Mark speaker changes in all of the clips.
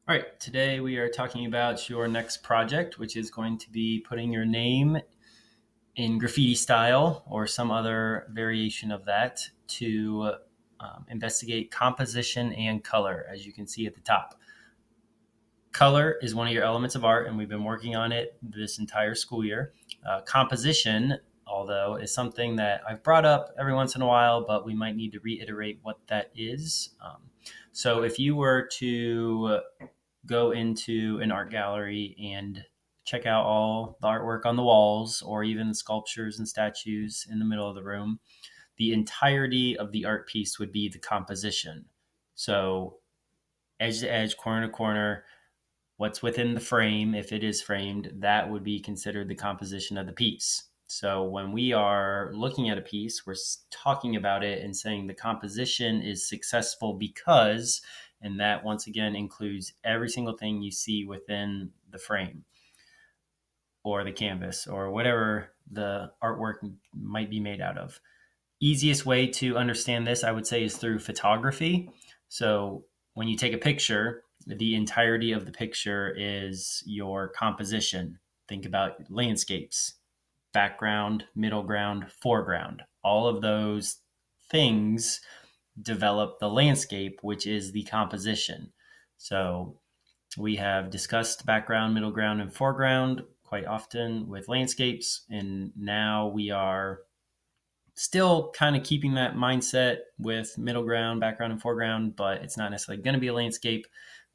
Speaker 1: All right, today we are talking about your next project, which is going to be putting your name in graffiti style or some other variation of that to investigate composition and color, as you can see at the top. Color is one of your elements of art, and we've been working on it this entire school year. Composition, although, is something that I've brought up every once in a while, but we might need to reiterate what that is. So if you were to go into an art gallery and check out all the artwork on the walls or even the sculptures and statues in the middle of the room, the entirety of the art piece would be the composition. So, edge to edge, corner to corner, what's within the frame, if it is framed, that would be considered the composition of the piece. So, when we are looking at a piece, we're talking about it and saying the composition is successful because, and that once again includes every single thing you see within the frame or the canvas or whatever the artwork might be made out of. Easiest way to understand this, I would say, is through photography. So when you take a picture, the entirety of the picture is your composition. Think about landscapes, background, middle ground, foreground. All of those things develop the landscape, which is the composition. So we have discussed background, middle ground, and foreground quite often with landscapes. And now we are still kind of keeping that mindset with middle ground, background, and foreground, but it's not necessarily going to be a landscape,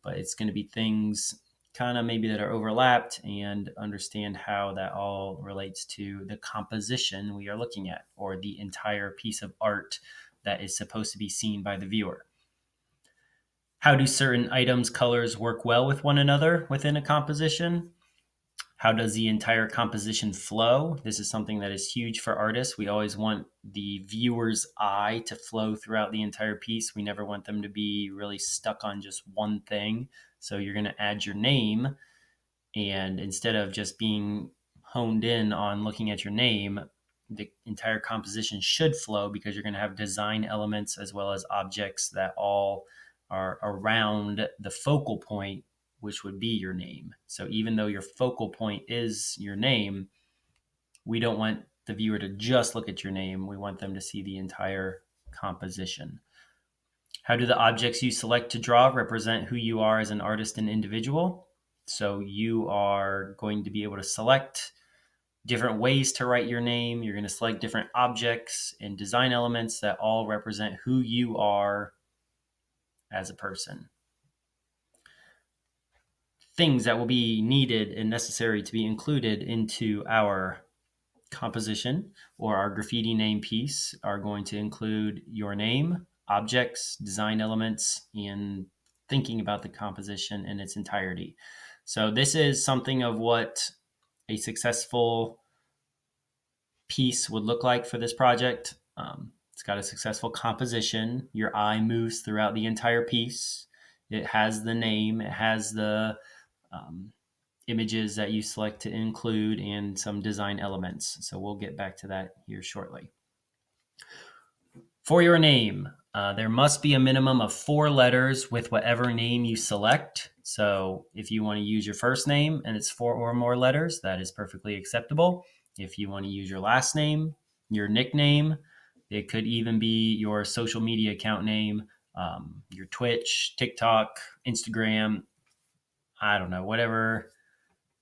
Speaker 1: but it's going to be things kind of maybe that are overlapped and understand how that all relates to the composition we are looking at or the entire piece of art that is supposed to be seen by the viewer. How do certain items' colors work well with one another within a composition? How does the entire composition flow? This is something that is huge for artists. We always want the viewer's eye to flow throughout the entire piece. We never want them to be really stuck on just one thing. So you're going to add your name, and instead of just being honed in on looking at your name, the entire composition should flow because you're going to have design elements as well as objects that all are around the focal point, which would be your name. So even though your focal point is your name, we don't want the viewer to just look at your name. We want them to see the entire composition. How do the objects you select to draw represent who you are as an artist and individual? So you are going to be able to select different ways to write your name. You're going to select different objects and design elements that all represent who you are as a person. Things that will be needed and necessary to be included into our composition or our graffiti name piece are going to include your name, objects, design elements, and thinking about the composition in its entirety. So this is something of what a successful piece would look like for this project. It's got a successful composition. Your eye moves throughout the entire piece. It has the name, it has the images that you select to include and some design elements. So we'll get back to that here shortly. For your name, there must be a minimum of 4 letters with whatever name you select. So if you want to use your first name and it's 4 or more letters, that is perfectly acceptable. If you want to use your last name, your nickname, it could even be your social media account name, your Twitch, TikTok, Instagram, I don't know, whatever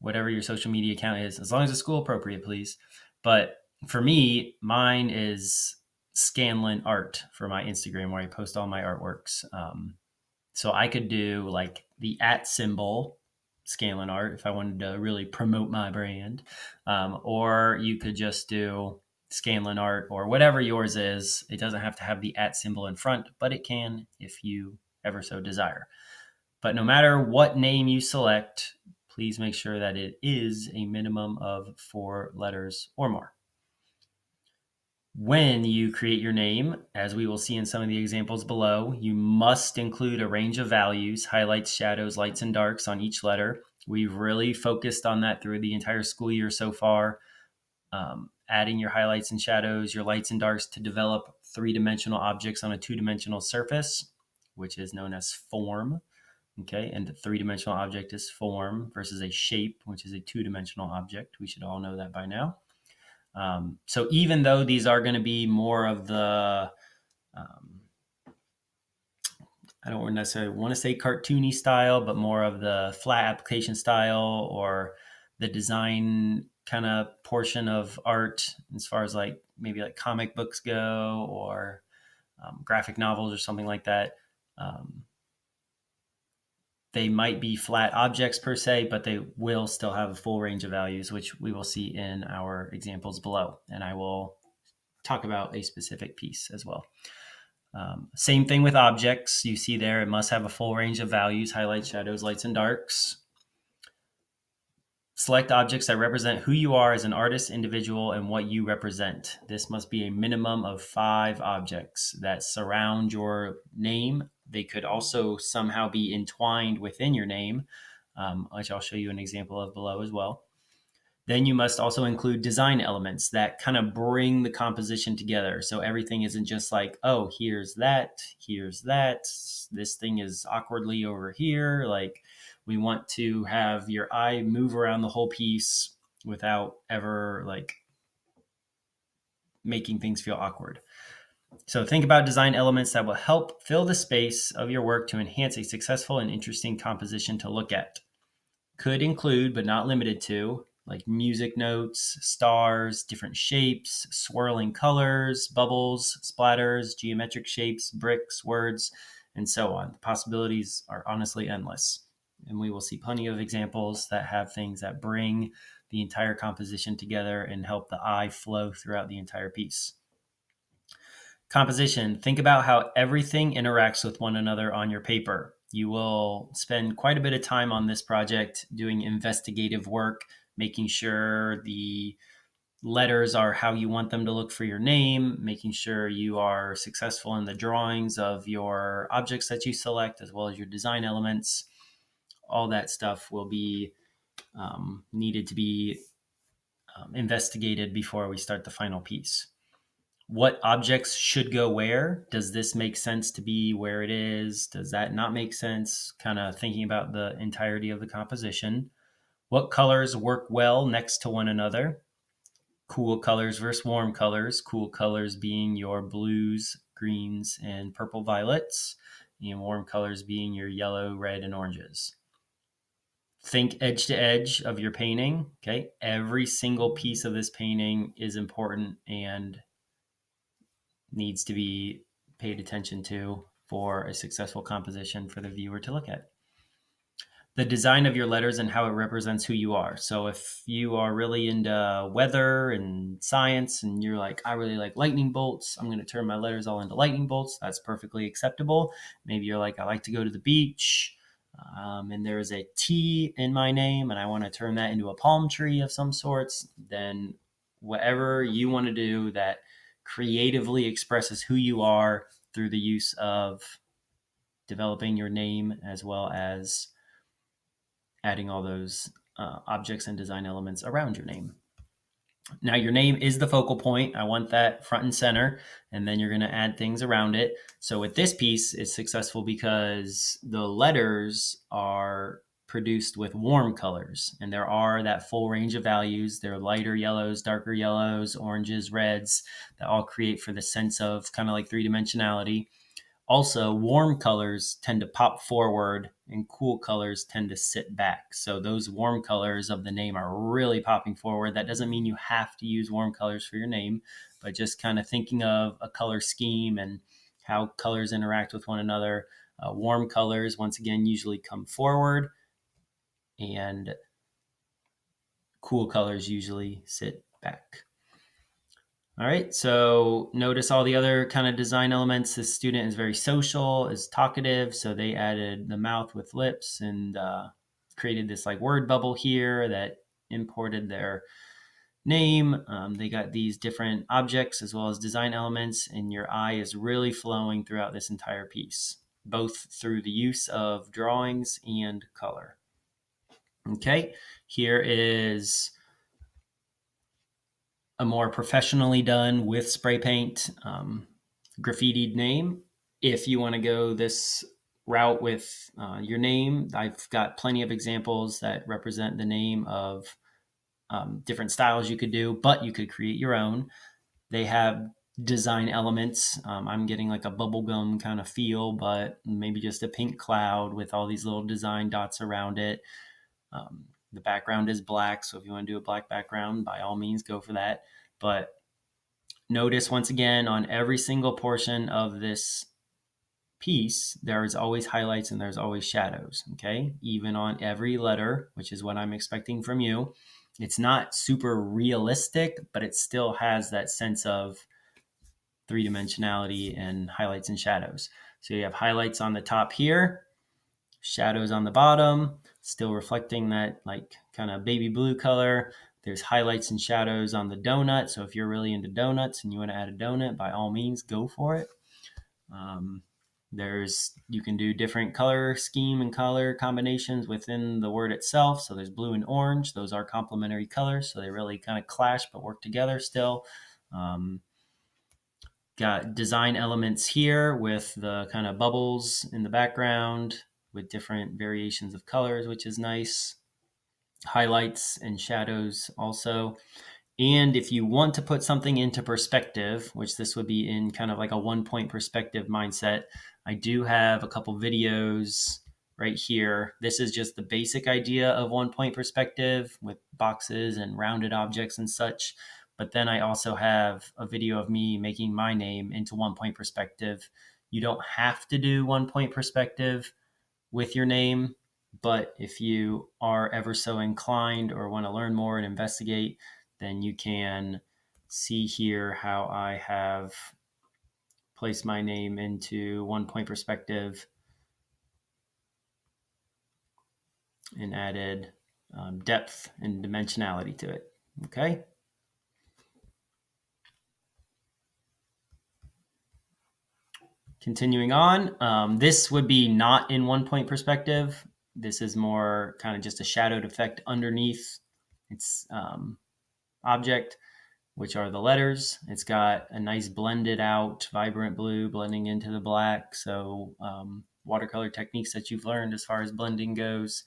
Speaker 1: your social media account is, as long as it's school appropriate, please. But for me, mine is Scanlan Art for my Instagram, where I post all my artworks. So I could do like the @ symbol, Scanlan Art, if I wanted to really promote my brand. Or you could just do Scanlan Art or whatever yours is. It doesn't have to have the @ symbol in front, but it can if you ever so desire. But no matter what name you select, please make sure that it is a minimum of 4 letters or more. When you create your name, as we will see in some of the examples below, you must include a range of values, highlights, shadows, lights, and darks on each letter. We've really focused on that through the entire school year so far, adding your highlights and shadows, your lights and darks to develop 3-dimensional objects on a 2-dimensional surface, which is known as form. Okay, and the three-dimensional object is form versus a shape, which is a two-dimensional object. We should all know that by now. So even though these are going to be more of the, I don't necessarily want to say cartoony style, but more of the flat application style or the design kind of portion of art, as far as like maybe like comic books go or graphic novels or something like that. They might be flat objects per se, but they will still have a full range of values, which we will see in our examples below. And I will talk about a specific piece as well. Same thing with objects. You see there, it must have a full range of values, highlights, shadows, lights, and darks. Select objects that represent who you are as an artist, individual, and what you represent. This must be a minimum of 5 objects that surround your name. They could also somehow be entwined within your name, which I'll show you an example of below as well. Then you must also include design elements that kind of bring the composition together. So everything isn't just like, oh, here's that, this thing is awkwardly over here. Like, we want to have your eye move around the whole piece without ever like making things feel awkward. So think about design elements that will help fill the space of your work to enhance a successful and interesting composition to look at. Could include, but not limited to, like music notes, stars, different shapes, swirling colors, bubbles, splatters, geometric shapes, bricks, words, and so on. The possibilities are honestly endless. And we will see plenty of examples that have things that bring the entire composition together and help the eye flow throughout the entire piece. Composition. Think about how everything interacts with one another on your paper. You will spend quite a bit of time on this project doing investigative work, making sure the letters are how you want them to look for your name, making sure you are successful in the drawings of your objects that you select, as well as your design elements. All that stuff will be needed to be investigated before we start the final piece. What objects should go where? Does this make sense to be where it is? Does that not make sense? Kind of thinking about the entirety of the composition. What colors work well next to one another? Cool colors versus warm colors. Cool colors being your blues, greens, and purple violets, and warm colors being your yellow, red, and oranges. Think edge to edge of your painting. Okay. Every single piece of this painting is important and needs to be paid attention to for a successful composition for the viewer to look at. The design of your letters and how it represents who you are. So if you are really into weather and science and you're like, I really like lightning bolts, I'm going to turn my letters all into lightning bolts. That's perfectly acceptable. Maybe you're like, I like to go to the beach and there's a T in my name and I want to turn that into a palm tree of some sorts. Then whatever you want to do that creatively expresses who you are through the use of developing your name as well as adding all those objects and design elements around your name. Now, your name is the focal point. I want that front and center, and then you're going to add things around it. So with this piece, it's successful because the letters are produced with warm colors, and there are that full range of values. There are lighter yellows, darker yellows, oranges, reds that all create for the sense of kind of like three-dimensionality. Also, warm colors tend to pop forward and cool colors tend to sit back. So those warm colors of the name are really popping forward. That doesn't mean you have to use warm colors for your name, but just kind of thinking of a color scheme and how colors interact with one another. Warm colors, once again, usually come forward, and cool colors usually sit back. All right, so notice all the other kind of design elements. This student is very social, is talkative, so they added the mouth with lips and created this like word bubble here that imported their name. They got these different objects as well as design elements, and your eye is really flowing throughout this entire piece, both through the use of drawings and color. Okay, here is a more professionally done with spray paint graffitied name. If you want to go this route with your name. I've got plenty of examples that represent the name of different styles you could do, but you could create your own. They have design elements. I'm getting like a bubblegum kind of feel, but maybe just a pink cloud with all these little design dots around it. The background is black, so if you want to do a black background, by all means, go for that. But notice once again, on every single portion of this piece, there is always highlights and there's always shadows, okay? Even on every letter, which is what I'm expecting from you. It's not super realistic, but it still has that sense of three-dimensionality and highlights and shadows. So you have highlights on the top here, shadows on the bottom, still reflecting that like kind of baby blue color. There's highlights and shadows on the donut. So if you're really into donuts and you want to add a donut, by all means, go for it. You can do different color scheme and color combinations within the word itself. So there's blue and orange. Those are complementary colors. So they really kind of clash but work together still. Got design elements here with the kind of bubbles in the background with different variations of colors, which is nice. Highlights and shadows also. And if you want to put something into perspective, which this would be in kind of like a 1-point perspective mindset, I do have a couple videos right here. This is just the basic idea of 1-point perspective with boxes and rounded objects and such. But then I also have a video of me making my name into 1-point perspective. You don't have to do 1-point perspective with your name, but if you are ever so inclined or want to learn more and investigate, then you can see here how I have placed my name into 1-point perspective and added depth and dimensionality to it. Okay. Continuing on, this would be not in 1-point perspective. This is more kind of just a shadowed effect underneath its object, which are the letters. It's got a nice blended out, vibrant blue blending into the black. So watercolor techniques that you've learned as far as blending goes.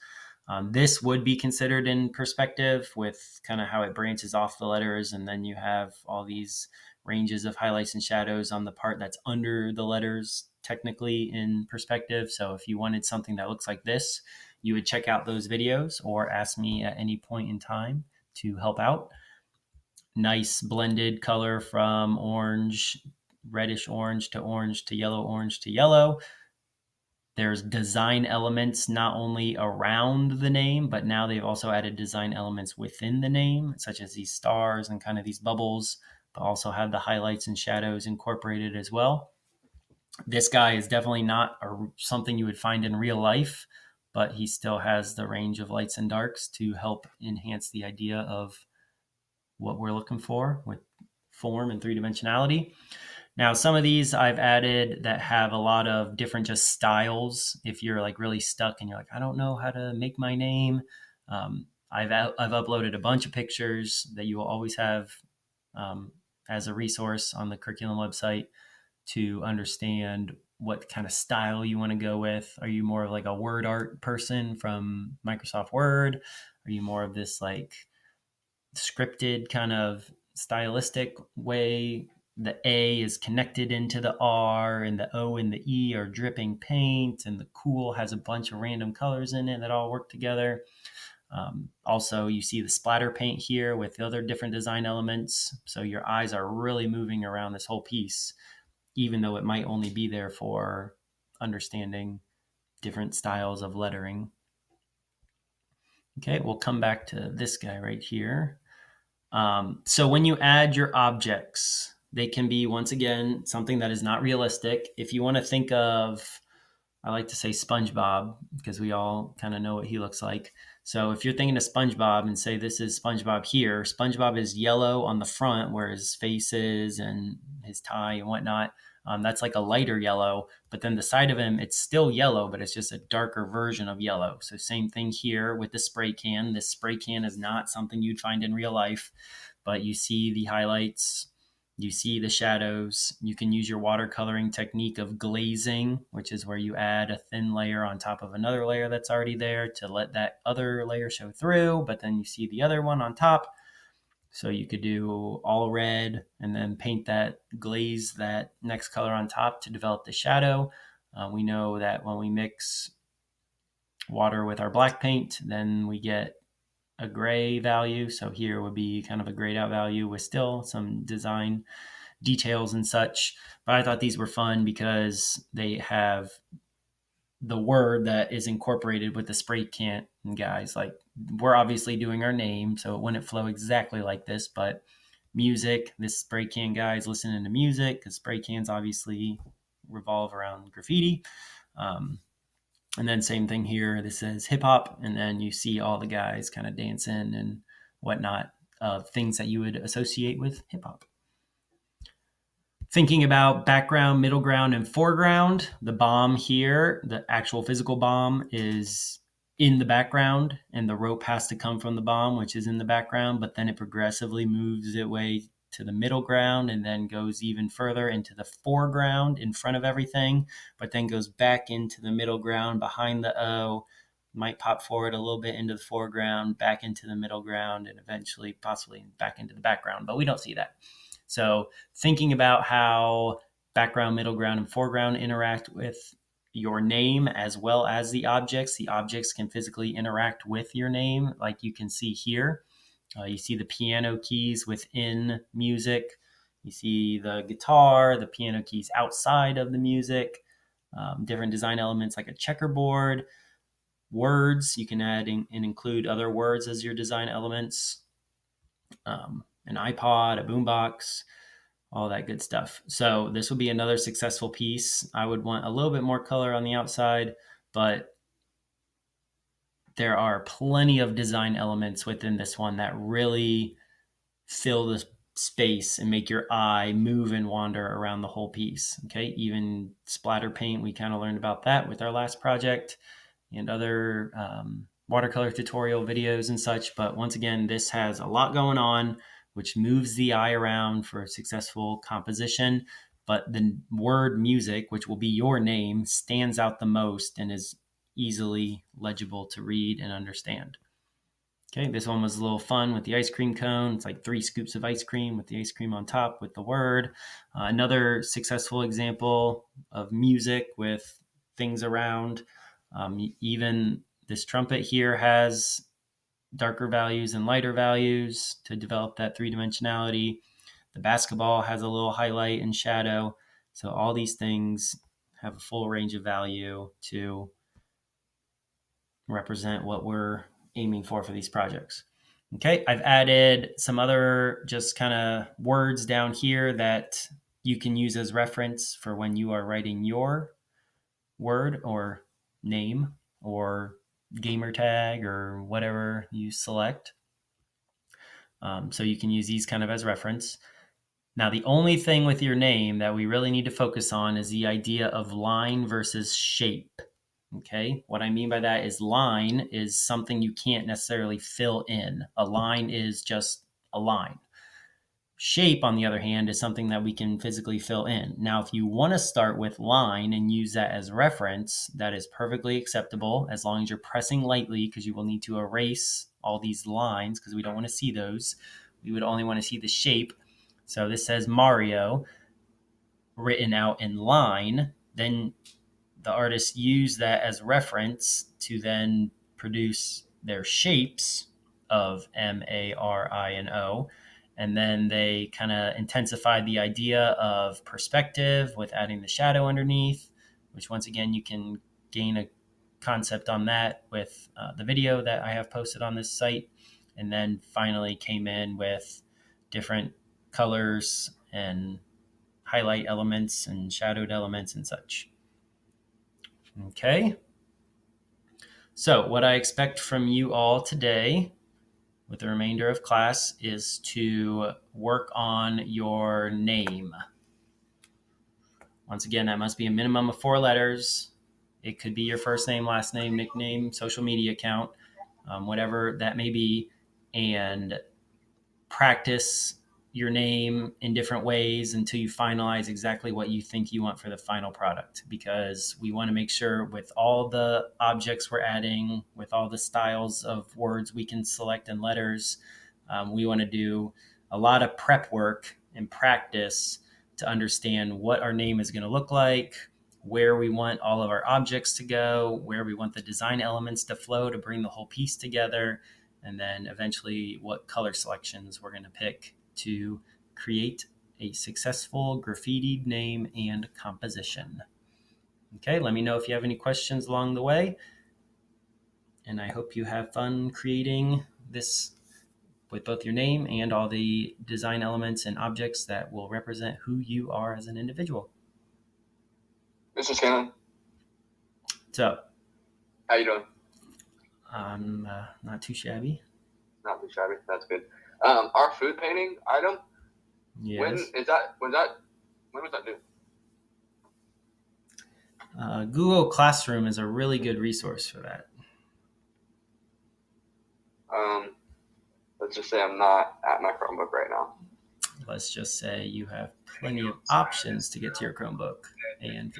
Speaker 1: This would be considered in perspective with kind of how it branches off the letters. And then you have all these ranges of highlights and shadows on the part that's under the letters, technically in perspective. So if you wanted something that looks like this, you would check out those videos or ask me at any point in time to help out. Nice blended color from orange, reddish orange to yellow orange to yellow. There's design elements not only around the name, but now they've also added design elements within the name, such as these stars and kind of these bubbles, but also have the highlights and shadows incorporated as well. This guy is definitely not something you would find in real life, but he still has the range of lights and darks to help enhance the idea of what we're looking for with form and three-dimensionality. Now, some of these I've added that have a lot of different just styles. If you're like really stuck and you're like, I don't know how to make my name, I've uploaded a bunch of pictures that you will always have as a resource on the curriculum website to understand what kind of style you want to go with. Are you more of like a word art person from Microsoft Word? Are you more of this like scripted kind of stylistic way? The A is connected into the R, and the O and the E are dripping paint, and the cool has a bunch of random colors in it that all work together. Also, you see the splatter paint here with the other different design elements. So your eyes are really moving around this whole piece, even though it might only be there for understanding different styles of lettering. Okay, we'll come back to this guy right here. So when you add your objects, they can be, once again, something that is not realistic. If you want to think of, I like to say SpongeBob, because we all kind of know what he looks like. So if you're thinking of SpongeBob and say this is SpongeBob here, SpongeBob is yellow on the front where his face is and his tie and whatnot. That's like a lighter yellow, but then the side of him, it's still yellow, but it's just a darker version of yellow. So same thing here with the spray can. This spray can is not something you'd find in real life, but you see the highlights You see the shadows. You can use your watercoloring technique of glazing, which is where you add a thin layer on top of another layer that's already there to let that other layer show through, but then you see the other one on top. So you could do all red and then paint that, glaze that next color on top to develop the shadow. We know that when we mix water with our black paint, then we get a gray value. So here would be kind of a grayed out value with still some design details and such. But I thought these were fun because they have the word that is incorporated with the spray can guys. Like, we're obviously doing our name, so it wouldn't flow exactly like this, but music, this spray can guy is listening to music because spray cans obviously revolve around graffiti. And then same thing here. This says hip hop, and then you see all the guys kind of dancing and whatnot, things that you would associate with hip hop. Thinking about background, middle ground, and foreground, the bomb here, the actual physical bomb, is in the background, and the rope has to come from the bomb, which is in the background, but then it progressively moves its way to the middle ground and then goes even further into the foreground in front of everything, but then goes back into the middle ground behind the O, might pop forward a little bit into the foreground, back into the middle ground, and eventually possibly back into the background, but we don't see that. So thinking about how background, middle ground, and foreground interact with your name as well as the objects. The objects can physically interact with your name, like you can see here. You see the piano keys within music. You see the guitar, the piano keys outside of the music, different design elements like a checkerboard, words. You can add and include other words as your design elements, an iPod, a boombox, all that good stuff. So this will be another successful piece. I would want a little bit more color on the outside, but there are plenty of design elements within this one that really fill the space and make your eye move and wander around the whole piece. Okay, even splatter paint, we kind of learned about that with our last project and other watercolor tutorial videos and such. But once again, this has a lot going on, which moves the eye around for successful composition. But the word music, which will be your name, stands out the most and is easily legible to read and understand. Okay, this one was a little fun with the ice cream cone. It's like 3 scoops of ice cream with the ice cream on top with the word. Another successful example of music with things around. Even this trumpet here has darker values and lighter values to develop that 3-dimensionality. The basketball has a little highlight and shadow. So all these things have a full range of value to represent what we're aiming for these projects. Okay, I've added some other just kind of words down here that you can use as reference for when you are writing your word or name or gamer tag or whatever you select. So you can use these kind of as reference. Now, the only thing with your name that we really need to focus on is the idea of line versus shape. Okay, what I mean by that is line is something you can't necessarily fill in. A line is just a line. Shape, on the other hand, is something that we can physically fill in. Now, if you want to start with line and use that as reference, that is perfectly acceptable as long as you're pressing lightly, because you will need to erase all these lines because we don't want to see those. We would only want to see the shape. So this says Mario written out in line. Then the artists use that as reference to then produce their shapes of Marino. And then they kind of intensify the idea of perspective with adding the shadow underneath, which once again, you can gain a concept on that with the video that I have posted on this site. And then finally came in with different colors and highlight elements and shadowed elements and such. Okay. So what I expect from you all today with the remainder of class is to work on your name. Once again, that must be a minimum of 4 letters. It could be your first name, last name, nickname, social media account, whatever that may be, and practice your name in different ways until you finalize exactly what you think you want for the final product, because we want to make sure with all the objects we're adding, with all the styles of words we can select and letters, we want to do a lot of prep work and practice to understand what our name is going to look like, where we want all of our objects to go, where we want the design elements to flow to bring the whole piece together, and then eventually what color selections we're going to pick to create a successful graffiti name and composition. Okay, let me know if you have any questions along the way. And I hope you have fun creating this with both your name and all the design elements and objects that will represent who you are as an individual.
Speaker 2: Mr. Scanlon.
Speaker 1: What's up?
Speaker 2: How you doing?
Speaker 1: I'm not too shabby.
Speaker 2: Not too shabby. That's good. Our food painting item.
Speaker 1: Yes.
Speaker 2: When is that? When was that due?
Speaker 1: Google Classroom is a really good resource for that.
Speaker 2: Let's just say I'm not at my Chromebook right now.
Speaker 1: Let's just say you have plenty of options to get to your Chromebook and